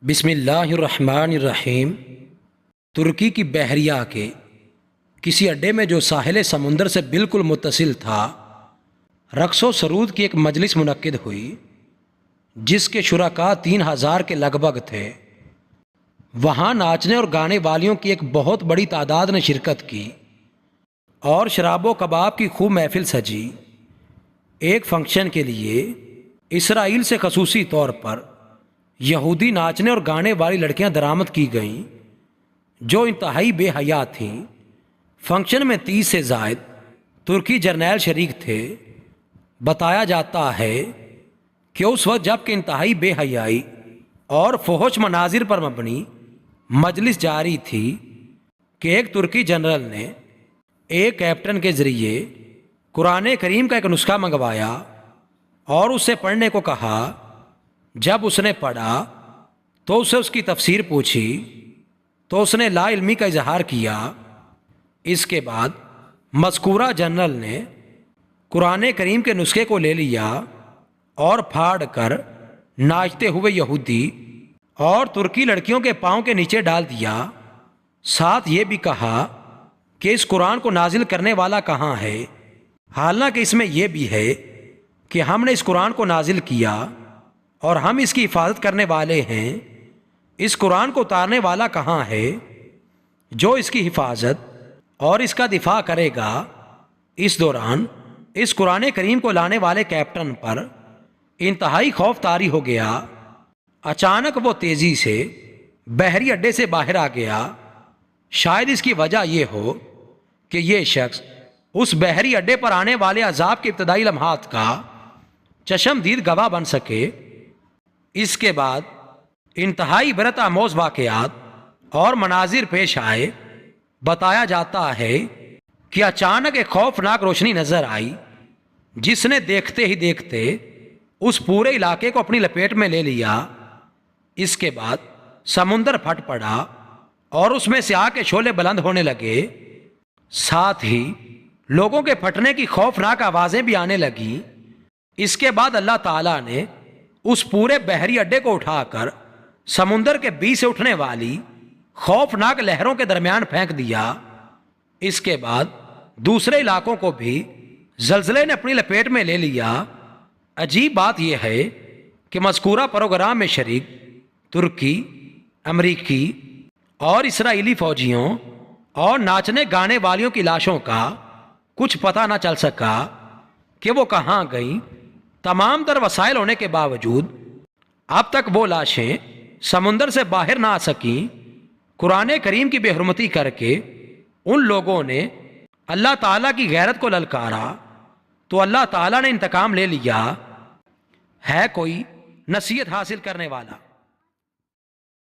بسم اللہ الرحمن الرحیم۔ ترکی کی بحریہ کے کسی اڈے میں جو ساحل سمندر سے بالکل متصل تھا، رقص و سرود کی ایک مجلس منعقد ہوئی جس کے شرکاء 3000 کے لگ بھگ تھے۔ وہاں ناچنے اور گانے والیوں کی ایک بہت بڑی تعداد نے شرکت کی اور شراب و کباب کی خوب محفل سجی۔ ایک فنکشن کے لیے اسرائیل سے خصوصی طور پر یہودی ناچنے اور گانے والی لڑکیاں درآمد کی گئیں جو انتہائی بے حیا تھیں۔ فنکشن میں 30 سے زائد ترکی جرنیل شریک تھے۔ بتایا جاتا ہے کہ اس وقت جب کہ انتہائی بے حیائی اور فحش مناظر پر مبنی مجلس جاری تھی کہ ایک ترکی جنرل نے ایک کیپٹن کے ذریعے قرآن کریم کا ایک نسخہ منگوایا اور اس سے پڑھنے کو کہا۔ جب اس نے پڑھا تو اسے اس کی تفسیر پوچھی تو اس نے لا علمی کا اظہار کیا۔ اس کے بعد مذکورہ جنرل نے قرآن کریم کے نسخے کو لے لیا اور پھاڑ کر ناچتے ہوئے یہودی اور ترکی لڑکیوں کے پاؤں کے نیچے ڈال دیا۔ ساتھ یہ بھی کہا کہ اس قرآن کو نازل کرنے والا کہاں ہے، حالانکہ اس میں یہ بھی ہے کہ ہم نے اس قرآن کو نازل کیا اور ہم اس کی حفاظت کرنے والے ہیں۔ اس قرآن کو اتارنے والا کہاں ہے جو اس کی حفاظت اور اس کا دفاع کرے گا۔ اس دوران اس قرآن کریم کو لانے والے کیپٹن پر انتہائی خوف طاری ہو گیا۔ اچانک وہ تیزی سے بحری اڈے سے باہر آ گیا۔ شاید اس کی وجہ یہ ہو کہ یہ شخص اس بحری اڈے پر آنے والے عذاب کے ابتدائی لمحات کا چشمدید گواہ بن سکے۔ اس کے بعد انتہائی عبرت آموز واقعات اور مناظر پیش آئے۔ بتایا جاتا ہے کہ اچانک ایک خوفناک روشنی نظر آئی جس نے دیکھتے ہی دیکھتے اس پورے علاقے کو اپنی لپیٹ میں لے لیا۔ اس کے بعد سمندر پھٹ پڑا اور اس میں سے آگ کے شعلے بلند ہونے لگے۔ ساتھ ہی لوگوں کے پھٹنے کی خوفناک آوازیں بھی آنے لگیں۔ اس کے بعد اللہ تعالیٰ نے اس پورے بحری اڈے کو اٹھا کر سمندر کے بیچ سے اٹھنے والی خوفناک لہروں کے درمیان پھینک دیا۔ اس کے بعد دوسرے علاقوں کو بھی زلزلے نے اپنی لپیٹ میں لے لیا۔ عجیب بات یہ ہے کہ مذکورہ پروگرام میں شریک ترکی، امریکی اور اسرائیلی فوجیوں اور ناچنے گانے والیوں کی لاشوں کا کچھ پتہ نہ چل سکا کہ وہ کہاں گئیں۔ تمام تر وسائل ہونے کے باوجود اب تک وہ لاشیں سمندر سے باہر نہ آ سکیں۔ قرآن کریم کی بے حرمتی کر کے ان لوگوں نے اللہ تعالیٰ کی غیرت کو للکارا تو اللہ تعالیٰ نے انتقام لے لیا۔ ہے کوئی نصیحت حاصل کرنے والا؟